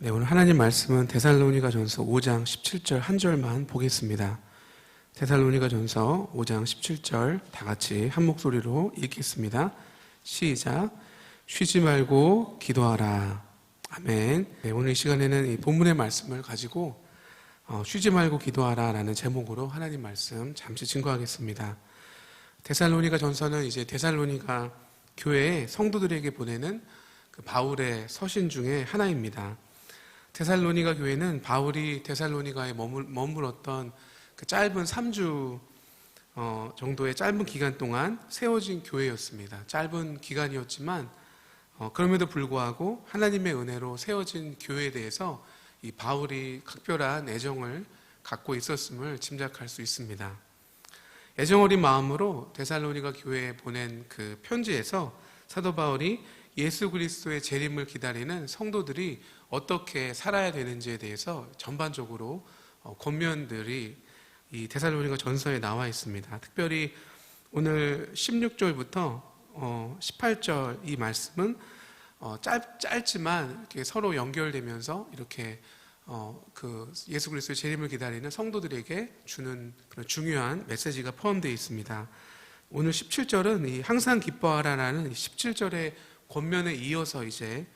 네, 오늘 하나님 말씀은 데살로니가전서 5장 17절 한 절만 보겠습니다. 데살로니가전서 5장 17절 다 같이 한 목소리로 읽겠습니다. 시작. 쉬지 말고 기도하라. 아멘. 네, 오늘 이 시간에는 이 본문의 말씀을 가지고 쉬지 말고 기도하라 라는 제목으로 하나님 말씀 잠시 증거하겠습니다. 데살로니가전서는 이제 데살로니가 교회의 성도들에게 보내는 그 바울의 서신 중에 하나입니다. 데살로니가 교회는 바울이 데살로니가에 머물었던 그 짧은 3주 정도의 짧은 기간 동안 세워진 교회였습니다. 짧은 기간이었지만 그럼에도 불구하고 하나님의 은혜로 세워진 교회에 대해서 이 바울이 각별한 애정을 갖고 있었음을 짐작할 수 있습니다. 애정어린 마음으로 데살로니가 교회에 보낸 그 편지에서 사도 바울이 예수 그리스도의 재림을 기다리는 성도들이 어떻게 살아야 되는지에 대해서 전반적으로 권면들이 이 데살로니가 전서에 나와 있습니다. 특별히 오늘 16절부터 18절 이 말씀은 짧지만 이렇게 서로 연결되면서 이렇게 그 예수 그리스도의 재림을 기다리는 성도들에게 주는 그런 중요한 메시지가 포함되어 있습니다. 오늘 17절은 이 항상 기뻐하라라는 17절의 권면에 이어서 이제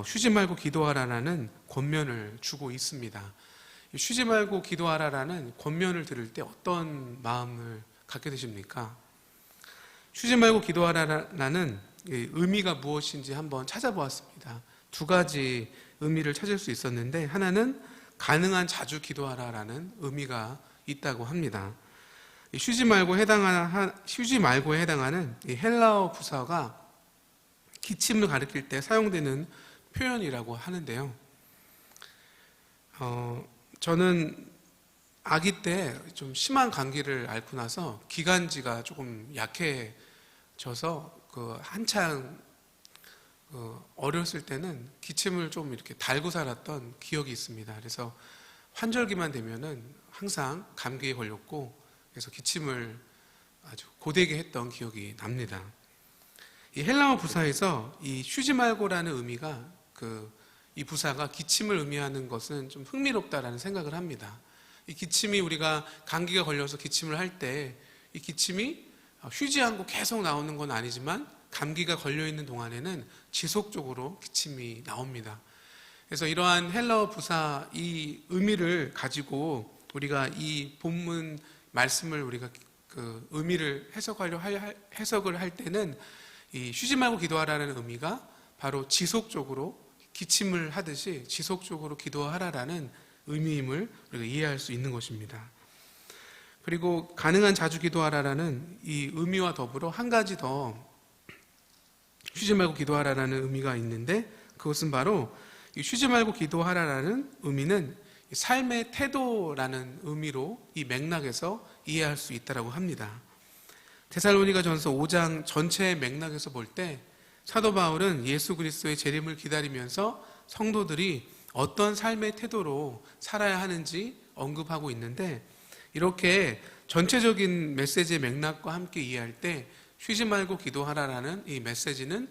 쉬지 말고 기도하라라는 권면을 주고 있습니다. 쉬지 말고 기도하라라는 권면을 들을 때 어떤 마음을 갖게 되십니까? 쉬지 말고 기도하라라는 의미가 무엇인지 한번 찾아보았습니다. 두 가지 의미를 찾을 수 있었는데 하나는 가능한 자주 기도하라라는 의미가 있다고 합니다. 쉬지 말고에 해당하는 이 헬라어 부사가 기침을 가리킬 때 사용되는 표현이라고 하는데요. 저는 아기 때 좀 심한 감기를 앓고 나서 기관지가 조금 약해져서 한창 어렸을 때는 기침을 좀 이렇게 달고 살았던 기억이 있습니다. 그래서 환절기만 되면은 항상 감기에 걸렸고 그래서 기침을 아주 고되게 했던 기억이 납니다. 이 헬라어 부사에서 이 쉬지 말고라는 의미가 이 부사가 기침을 의미하는 것은 좀 흥미롭다라는 생각을 합니다. 이 기침이 우리가 감기가 걸려서 기침을 할 때 이 기침이 쉬지 않고 계속 나오는 건 아니지만 감기가 걸려있는 동안에는 지속적으로 기침이 나옵니다. 그래서 이러한 헬라어 부사 이 의미를 가지고 우리가 이 본문 말씀을 우리가 그 의미를 해석을 할 때는 이 쉬지 말고 기도하라는 의미가 바로 지속적으로 기침을 하듯이 지속적으로 기도하라라는 의미임을 우리가 이해할 수 있는 것입니다. 그리고 가능한 자주 기도하라라는 이 의미와 더불어 한 가지 더 쉬지 말고 기도하라라는 의미가 있는데 그것은 바로 이 쉬지 말고 기도하라라는 의미는 삶의 태도라는 의미로 이 맥락에서 이해할 수 있다고 합니다. 데살로니가전서 5장 전체의 맥락에서 볼 때 사도 바울은 예수 그리스도의 재림을 기다리면서 성도들이 어떤 삶의 태도로 살아야 하는지 언급하고 있는데 이렇게 전체적인 메시지의 맥락과 함께 이해할 때 쉬지 말고 기도하라라는 이 메시지는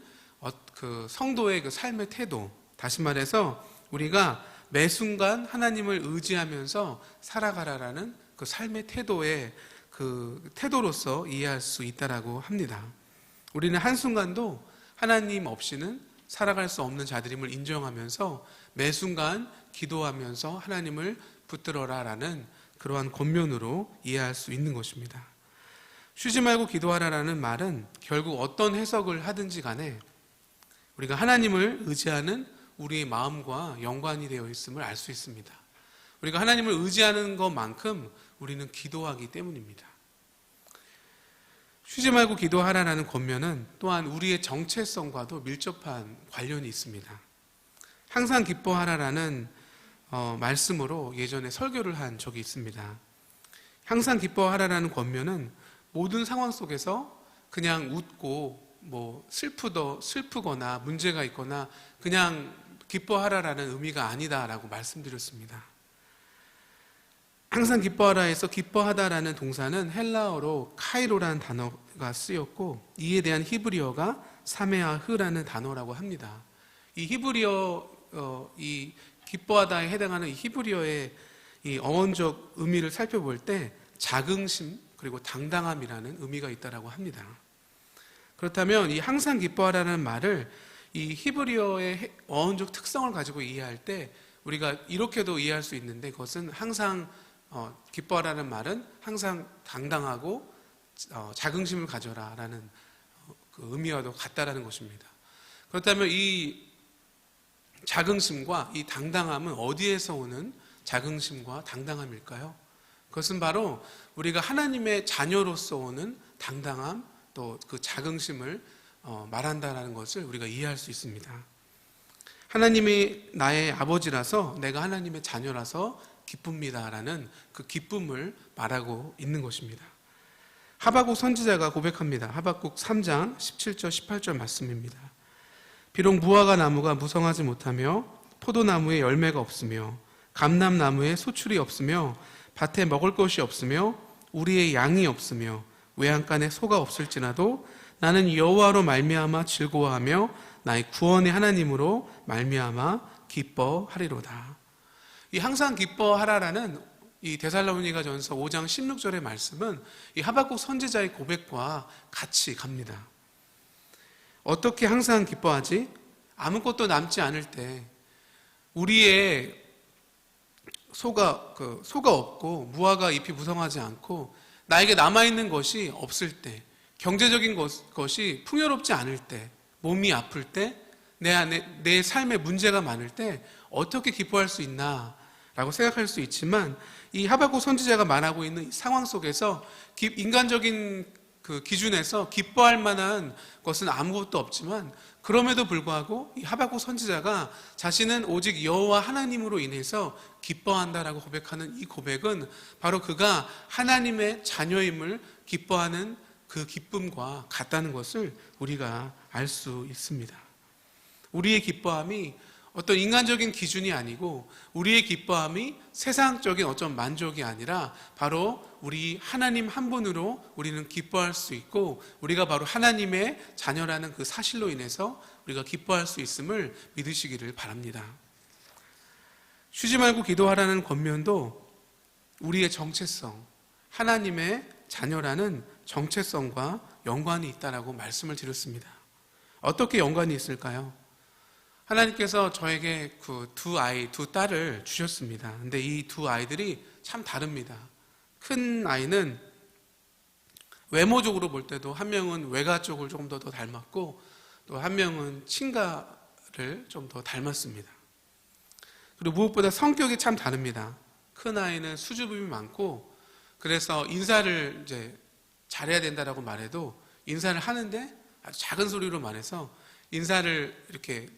그 성도의 그 삶의 태도, 다시 말해서 우리가 매 순간 하나님을 의지하면서 살아가라라는 그 삶의 태도의 그 태도로서 이해할 수 있다라고 합니다. 우리는 한순간도 하나님 없이는 살아갈 수 없는 자들임을 인정하면서 매 순간 기도하면서 하나님을 붙들어라라는 그러한 권면으로 이해할 수 있는 것입니다. 쉬지 말고 기도하라라는 말은 결국 어떤 해석을 하든지 간에 우리가 하나님을 의지하는 우리의 마음과 연관이 되어 있음을 알 수 있습니다. 우리가 하나님을 의지하는 것만큼 우리는 기도하기 때문입니다. 쉬지 말고 기도하라라는 권면은 또한 우리의 정체성과도 밀접한 관련이 있습니다. 항상 기뻐하라라는 말씀으로 예전에 설교를 한 적이 있습니다. 항상 기뻐하라라는 권면은 모든 상황 속에서 그냥 웃고 슬프거나 문제가 있거나 그냥 기뻐하라라는 의미가 아니다라고 말씀드렸습니다. 항상 기뻐하라에서 기뻐하다라는 동사는 헬라어로 카이로라는 단어가 쓰였고 이에 대한 히브리어가 사메아흐라는 단어라고 합니다. 이 히브리어 이 기뻐하다에 해당하는 이 히브리어의 이 어원적 의미를 살펴볼 때 자긍심 그리고 당당함이라는 의미가 있다라고 합니다. 그렇다면 이 항상 기뻐하라는 말을 이 히브리어의 어원적 특성을 가지고 이해할 때 우리가 이렇게도 이해할 수 있는데, 그것은 항상 기뻐하라는 말은 항상 당당하고 자긍심을 가져라라는 그 의미와도 같다라는 것입니다. 그렇다면 이 자긍심과 이 당당함은 어디에서 오는 자긍심과 당당함일까요? 그것은 바로 우리가 하나님의 자녀로서 오는 당당함, 또 그 자긍심을 말한다라는 것을 우리가 이해할 수 있습니다. 하나님이 나의 아버지라서 내가 하나님의 자녀라서 기쁩니다라는 그 기쁨을 말하고 있는 것입니다. 하박국 선지자가 고백합니다. 하박국 3장 17절 18절 말씀입니다. 비록 무화과 나무가 무성하지 못하며 포도나무에 열매가 없으며 감람나무에 소출이 없으며 밭에 먹을 것이 없으며 우리의 양이 없으며 외양간에 소가 없을지라도 나는 여호와로 말미암아 즐거워하며 나의 구원의 하나님으로 말미암아 기뻐하리로다. 이 항상 기뻐하라라는 이 데살로니가전서 5장 16절의 말씀은 이 하박국 선지자의 고백과 같이 갑니다. 어떻게 항상 기뻐하지? 아무것도 남지 않을 때, 우리의 소가 없고 무화과 잎이 무성하지 않고 나에게 남아있는 것이 없을 때, 경제적인 것이 풍요롭지 않을 때, 몸이 아플 때, 내 안에 내 삶에 문제가 많을 때 어떻게 기뻐할 수 있나 라고 생각할 수 있지만, 이 하박국 선지자가 말하고 있는 상황 속에서 인간적인 그 기준에서 기뻐할 만한 것은 아무것도 없지만, 그럼에도 불구하고 이 하박국 선지자가 자신은 오직 여호와 하나님으로 인해서 기뻐한다라고 고백하는 이 고백은 바로 그가 하나님의 자녀임을 기뻐하는 그 기쁨과 같다는 것을 우리가 알 수 있습니다. 우리의 기뻐함이 어떤 인간적인 기준이 아니고, 우리의 기뻐함이 세상적인 어떤 만족이 아니라 바로 우리 하나님 한 분으로 우리는 기뻐할 수 있고, 우리가 바로 하나님의 자녀라는 그 사실로 인해서 우리가 기뻐할 수 있음을 믿으시기를 바랍니다. 쉬지 말고 기도하라는 권면도 우리의 정체성, 하나님의 자녀라는 정체성과 연관이 있다라고 말씀을 드렸습니다. 어떻게 연관이 있을까요? 하나님께서 저에게 그 두 딸을 주셨습니다. 근데 이 두 아이들이 참 다릅니다. 큰 아이는 외모적으로 볼 때도 한 명은 외가 쪽을 조금 더 닮았고, 또 한 명은 친가를 좀 더 닮았습니다. 그리고 무엇보다 성격이 참 다릅니다. 큰 아이는 수줍음이 많고, 그래서 인사를 이제 잘해야 된다라고 말해도 인사를 하는데 아주 작은 소리로 말해서 인사를 이렇게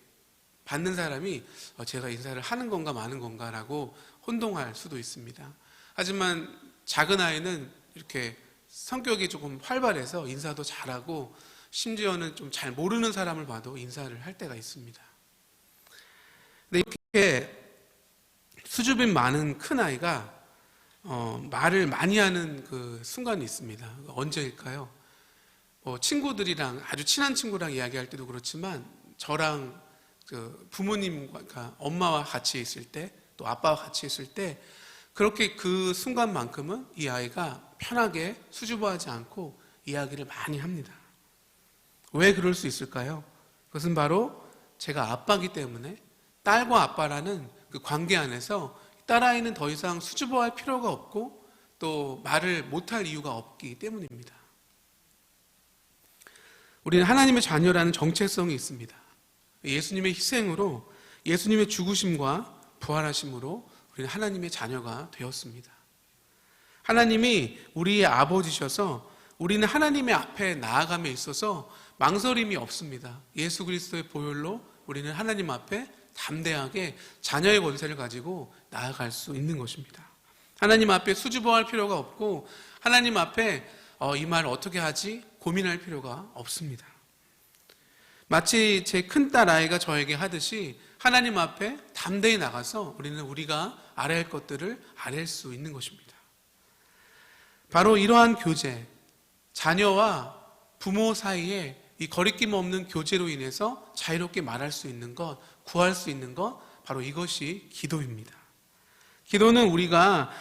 받는 사람이 제가 인사를 하는 건가 마는 건가라고 혼동할 수도 있습니다. 하지만 작은 아이는 이렇게 성격이 조금 활발해서 인사도 잘하고, 심지어는 좀 잘 모르는 사람을 봐도 인사를 할 때가 있습니다. 근데 이렇게 수줍음 많은 큰 아이가 말을 많이 하는 그 순간이 있습니다. 언제일까요? 친구들이랑, 아주 친한 친구랑 이야기할 때도 그렇지만, 저랑 그 부모님과, 그러니까 엄마와 같이 있을 때, 또 아빠와 같이 있을 때, 그렇게 그 순간만큼은 이 아이가 편하게 수줍어하지 않고 이야기를 많이 합니다. 왜 그럴 수 있을까요? 그것은 바로 제가 아빠이기 때문에, 딸과 아빠라는 그 관계 안에서 딸아이는 더 이상 수줍어할 필요가 없고 또 말을 못할 이유가 없기 때문입니다. 우리는 하나님의 자녀라는 정체성이 있습니다. 예수님의 희생으로, 예수님의 죽으심과 부활하심으로 우리는 하나님의 자녀가 되었습니다. 하나님이 우리의 아버지셔서 우리는 하나님의 앞에 나아감에 있어서 망설임이 없습니다. 예수 그리스도의 보혈로 우리는 하나님 앞에 담대하게 자녀의 권세를 가지고 나아갈 수 있는 것입니다. 하나님 앞에 수줍어할 필요가 없고, 하나님 앞에 이 말 어떻게 하지? 고민할 필요가 없습니다. 마치 제 큰딸 아이가 저에게 하듯이 하나님 앞에 담대히 나가서 우리는 우리가 알아야 할 것들을 알아낼 수 있는 것입니다. 바로 이러한 교제, 자녀와 부모 사이에 이 거리낌 없는 교제로 인해서 자유롭게 말할 수 있는 것, 구할 수 있는 것, 바로 이것이 기도입니다. 기도는 우리가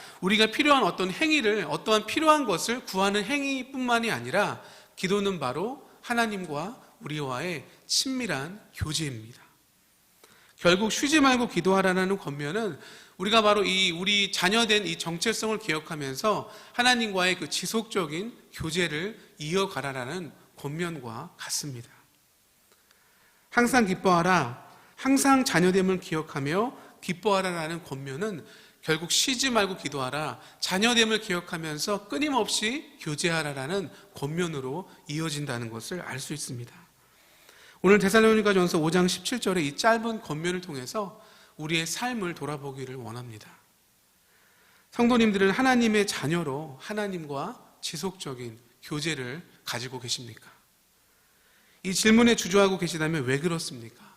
필요한 어떤 행위를, 어떠한 필요한 것을 구하는 행위뿐만이 아니라 기도는 바로 하나님과 우리와의 친밀한 교제입니다. 결국 쉬지 말고 기도하라는 권면은 우리가 바로 우리 자녀된 이 정체성을 기억하면서 하나님과의 그 지속적인 교제를 이어가라라는 권면과 같습니다. 항상 기뻐하라, 항상 자녀됨을 기억하며 기뻐하라라는 권면은 결국 쉬지 말고 기도하라, 자녀됨을 기억하면서 끊임없이 교제하라라는 권면으로 이어진다는 것을 알 수 있습니다. 오늘 데살로니가전서 5장 17절의 이 짧은 권면을 통해서 우리의 삶을 돌아보기를 원합니다. 성도님들은 하나님의 자녀로 하나님과 지속적인 교제를 가지고 계십니까? 이 질문에 주저하고 계시다면 왜 그렇습니까?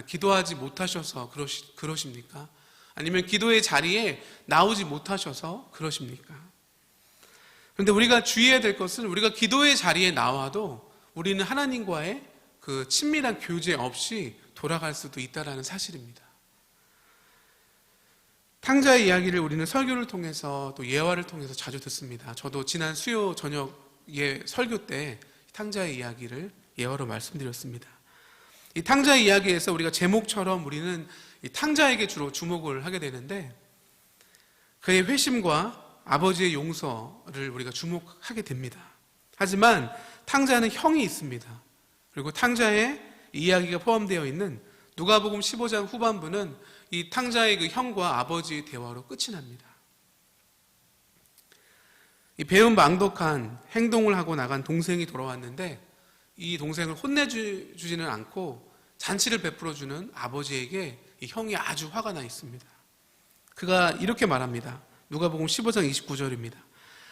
기도하지 못하셔서 그러십니까? 아니면 기도의 자리에 나오지 못하셔서 그러십니까? 그런데 우리가 주의해야 될 것은 우리가 기도의 자리에 나와도 우리는 하나님과의 그 친밀한 교제 없이 돌아갈 수도 있다는 사실입니다. 탕자의 이야기를 우리는 설교를 통해서 또 예화를 통해서 자주 듣습니다. 저도 지난 수요 저녁에 설교 때 탕자의 이야기를 예화로 말씀드렸습니다. 이 탕자의 이야기에서 우리가 제목처럼 우리는 이 탕자에게 주로 주목을 하게 되는데 그의 회심과 아버지의 용서를 우리가 주목하게 됩니다. 하지만 탕자는 형이 있습니다. 그리고 탕자의 이야기가 포함되어 있는 누가복음 15장 후반부는 이 탕자의 그 형과 아버지의 대화로 끝이 납니다. 이 배은 망독한 행동을 하고 나간 동생이 돌아왔는데 이 동생을 혼내주지는 않고 잔치를 베풀어주는 아버지에게 이 형이 아주 화가 나 있습니다. 그가 이렇게 말합니다. 누가복음 15장 29절입니다.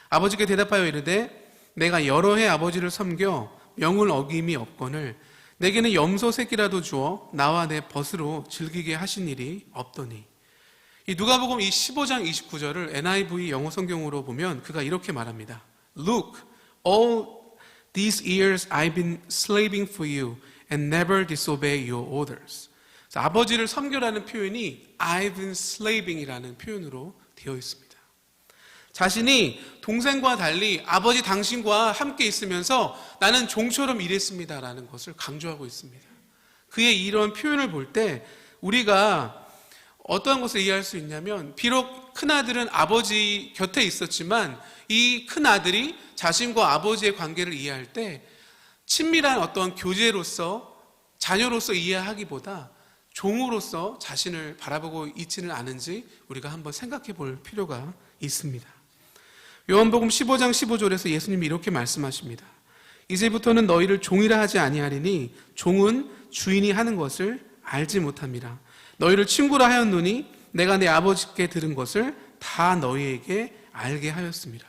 아버지께 대답하여 이르되 내가 여러 해 아버지를 섬겨 명을 어김이 없거늘 내게는 염소 새끼라도 주어 나와 내 벗으로 즐기게 하신 일이 없더니. 이 누가복음 이 15장 29절을 NIV 영어 성경으로 보면 그가 이렇게 말합니다. Look, all these years I've been slaving for you and never disobey your orders. 아버지를 섬겨라는 표현이 I've been slaving이라는 표현으로 되어 있습니다. 자신이 동생과 달리 아버지 당신과 함께 있으면서 나는 종처럼 일했습니다라는 것을 강조하고 있습니다. 그의 이런 표현을 볼 때 우리가 어떠한 것을 이해할 수 있냐면 비록 큰아들은 아버지 곁에 있었지만 이 큰아들이 자신과 아버지의 관계를 이해할 때 친밀한 어떤 교제로서 자녀로서 이해하기보다 종으로서 자신을 바라보고 있지는 않은지 우리가 한번 생각해 볼 필요가 있습니다. 요한복음 15장 15절에서 예수님이 이렇게 말씀하십니다. 이제부터는 너희를 종이라 하지 아니하리니 종은 주인이 하는 것을 알지 못함이라. 너희를 친구라 하였노니 내가 내 아버지께 들은 것을 다 너희에게 알게 하였습니다.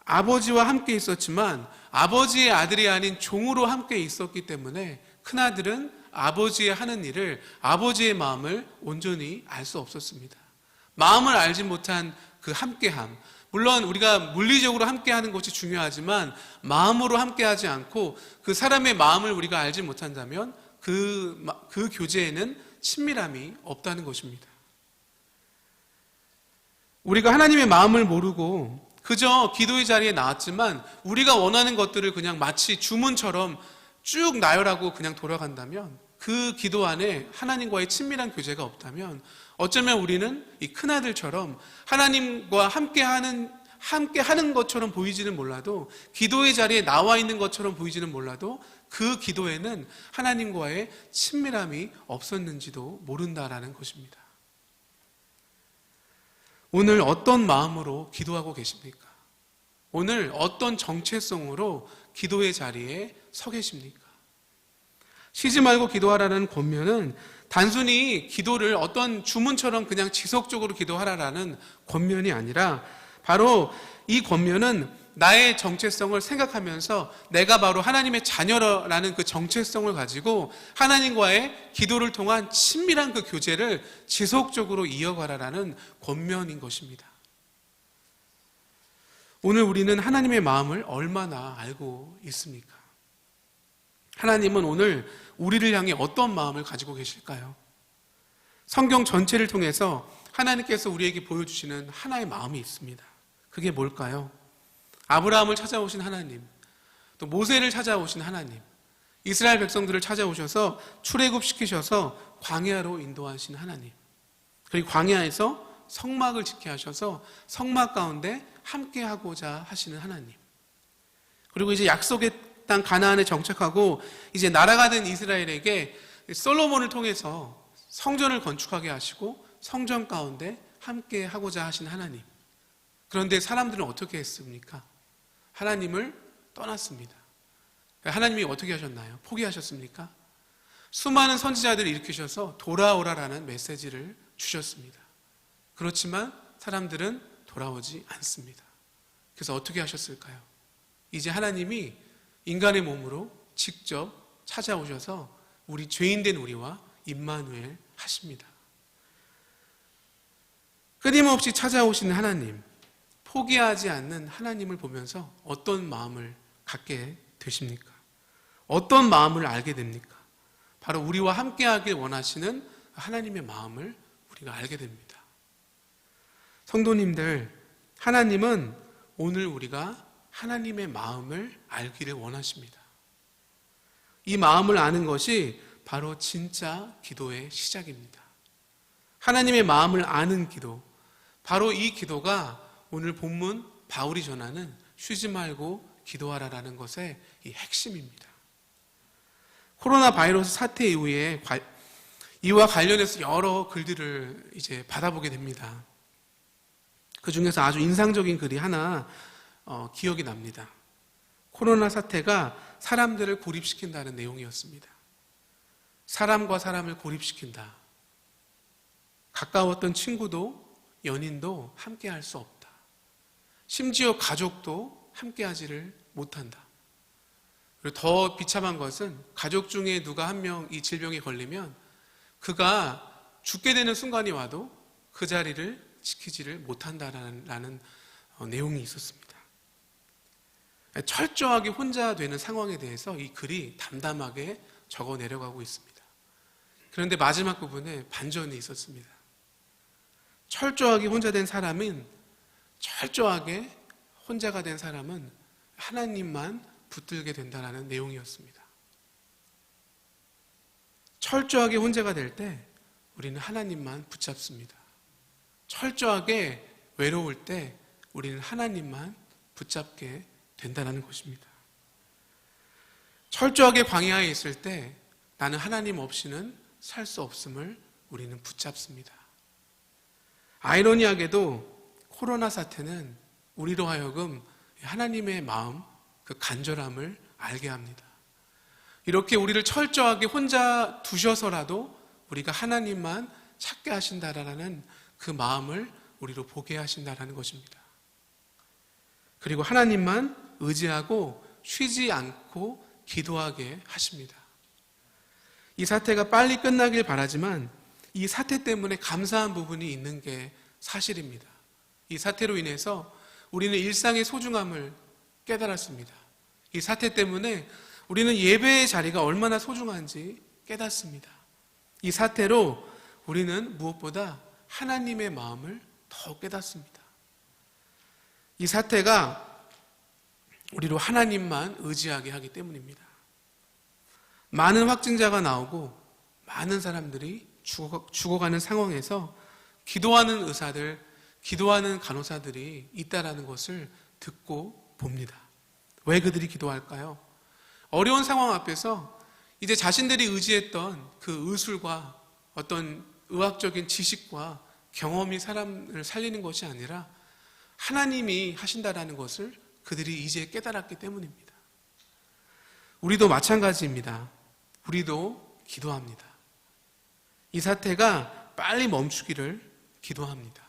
아버지와 함께 있었지만 아버지의 아들이 아닌 종으로 함께 있었기 때문에 큰아들은 아버지의 하는 일을, 아버지의 마음을 온전히 알 수 없었습니다. 마음을 알지 못한 그 함께함, 물론 우리가 물리적으로 함께하는 것이 중요하지만 마음으로 함께하지 않고 그 사람의 마음을 우리가 알지 못한다면 그 교제에는 친밀함이 없다는 것입니다. 우리가 하나님의 마음을 모르고 그저 기도의 자리에 나왔지만 우리가 원하는 것들을 그냥 마치 주문처럼 쭉 나열하고 그냥 돌아간다면 그 기도 안에 하나님과의 친밀한 교제가 없다면 어쩌면 우리는 이 큰아들처럼 하나님과 함께 하는 것처럼 보이지는 몰라도 기도의 자리에 나와 있는 것처럼 보이지는 몰라도 그 기도에는 하나님과의 친밀함이 없었는지도 모른다라는 것입니다. 오늘 어떤 마음으로 기도하고 계십니까? 오늘 어떤 정체성으로 기도의 자리에 서 계십니까? 쉬지 말고 기도하라는 권면은 단순히 기도를 어떤 주문처럼 그냥 지속적으로 기도하라라는 권면이 아니라 바로 이 권면은 나의 정체성을 생각하면서 내가 바로 하나님의 자녀라는 그 정체성을 가지고 하나님과의 기도를 통한 친밀한 그 교제를 지속적으로 이어가라라는 권면인 것입니다. 오늘 우리는 하나님의 마음을 얼마나 알고 있습니까? 하나님은 오늘 우리를 향해 어떤 마음을 가지고 계실까요? 성경 전체를 통해서 하나님께서 우리에게 보여주시는 하나의 마음이 있습니다. 그게 뭘까요? 아브라함을 찾아오신 하나님, 또 모세를 찾아오신 하나님, 이스라엘 백성들을 찾아오셔서 출애굽시키셔서 광야로 인도하신 하나님, 그리고 광야에서 성막을 지게 하셔서 성막 가운데 함께하고자 하시는 하나님, 그리고 이제 약속의 땅 가나안에 정착하고 이제 나라가 된 이스라엘에게 솔로몬을 통해서 성전을 건축하게 하시고 성전 가운데 함께하고자 하신 하나님. 그런데 사람들은 어떻게 했습니까? 하나님을 떠났습니다. 하나님이 어떻게 하셨나요? 포기하셨습니까? 수많은 선지자들을 일으키셔서 돌아오라라는 메시지를 주셨습니다. 그렇지만 사람들은 돌아오지 않습니다. 그래서 어떻게 하셨을까요? 이제 하나님이 인간의 몸으로 직접 찾아오셔서 우리 죄인된 우리와 임마누엘 하십니다. 끊임없이 찾아오시는 하나님, 포기하지 않는 하나님을 보면서 어떤 마음을 갖게 되십니까? 어떤 마음을 알게 됩니까? 바로 우리와 함께하길 원하시는 하나님의 마음을 우리가 알게 됩니다. 성도님들, 하나님은 오늘 우리가 하나님의 마음을 알기를 원하십니다. 이 마음을 아는 것이 바로 진짜 기도의 시작입니다. 하나님의 마음을 아는 기도, 바로 이 기도가 오늘 본문 바울이 전하는 쉬지 말고 기도하라라는 것의 이 핵심입니다. 코로나 바이러스 사태 이후에 이와 관련해서 여러 글들을 이제 받아보게 됩니다. 그 중에서 아주 인상적인 글이 하나 기억이 납니다. 코로나 사태가 사람들을 고립시킨다는 내용이었습니다. 사람과 사람을 고립시킨다. 가까웠던 친구도 연인도 함께할 수 없다. 심지어 가족도 함께하지를 못한다. 그리고 더 비참한 것은 가족 중에 누가 한 명 이 질병에 걸리면 그가 죽게 되는 순간이 와도 그 자리를 지키지를 못한다라는 내용이 있었습니다. 철저하게 혼자 되는 상황에 대해서 이 글이 담담하게 적어 내려가고 있습니다. 그런데 마지막 부분에 반전이 있었습니다. 철저하게 혼자 된 사람은, 철저하게 혼자가 된 사람은 하나님만 붙들게 된다는 내용이었습니다. 철저하게 혼자가 될 때 우리는 하나님만 붙잡습니다. 철저하게 외로울 때 우리는 하나님만 붙잡게 된다는 것입니다. 철저하게 광야에 있을 때 나는 하나님 없이는 살 수 없음을 우리는 붙잡습니다. 아이러니하게도 코로나 사태는 우리로 하여금 하나님의 마음, 그 간절함을 알게 합니다. 이렇게 우리를 철저하게 혼자 두셔서라도 우리가 하나님만 찾게 하신다라는 그 마음을 우리로 보게 하신다라는 것입니다. 그리고 하나님만 의지하고 쉬지 않고 기도하게 하십니다. 이 사태가 빨리 끝나길 바라지만 이 사태 때문에 감사한 부분이 있는 게 사실입니다. 이 사태로 인해서 우리는 일상의 소중함을 깨달았습니다. 이 사태 때문에 우리는 예배의 자리가 얼마나 소중한지 깨닫습니다. 이 사태로 우리는 무엇보다 하나님의 마음을 더 깨닫습니다. 이 사태가 우리로 하나님만 의지하게 하기 때문입니다. 많은 확진자가 나오고 많은 사람들이 죽어가는 상황에서 기도하는 의사들, 기도하는 간호사들이 있다라는 것을 듣고 봅니다. 왜 그들이 기도할까요? 어려운 상황 앞에서 이제 자신들이 의지했던 그 의술과 어떤 의학적인 지식과 경험이 사람을 살리는 것이 아니라 하나님이 하신다라는 것을 그들이 이제 깨달았기 때문입니다. 우리도 마찬가지입니다. 우리도 기도합니다. 이 사태가 빨리 멈추기를 기도합니다.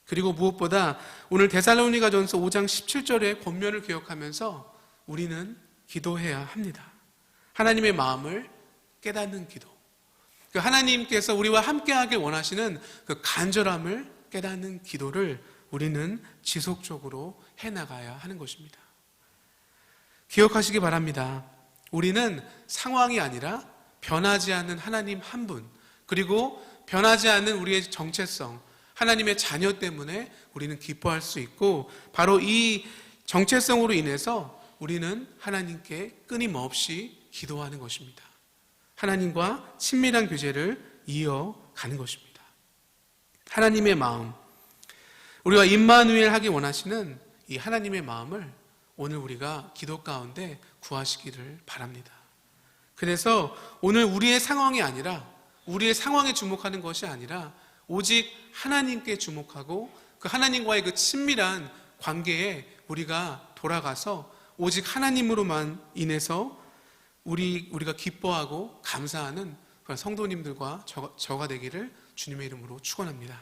그리고 무엇보다 오늘 데살로니가전서 5장 17절의 권면을 기억하면서 우리는 기도해야 합니다. 하나님의 마음을 깨닫는 기도. 그 하나님께서 우리와 함께하길 원하시는 그 간절함을 깨닫는 기도를 우리는 지속적으로 해나가야 하는 것입니다. 기억하시기 바랍니다. 우리는 상황이 아니라 변하지 않는 하나님 한 분, 그리고 변하지 않는 우리의 정체성, 하나님의 자녀 때문에 우리는 기뻐할 수 있고, 바로 이 정체성으로 인해서 우리는 하나님께 끊임없이 기도하는 것입니다. 하나님과 친밀한 교제를 이어가는 것입니다. 하나님의 마음, 우리가 임마누엘 하기 원하시는 이 하나님의 마음을 오늘 우리가 기도 가운데 구하시기를 바랍니다. 그래서 오늘 우리의 상황이 아니라, 우리의 상황에 주목하는 것이 아니라 오직 하나님께 주목하고 그 하나님과의 그 친밀한 관계에 우리가 돌아가서 오직 하나님으로만 인해서 우리가 기뻐하고 감사하는 그런 성도님들과 저가 되기를 주님의 이름으로 축원합니다.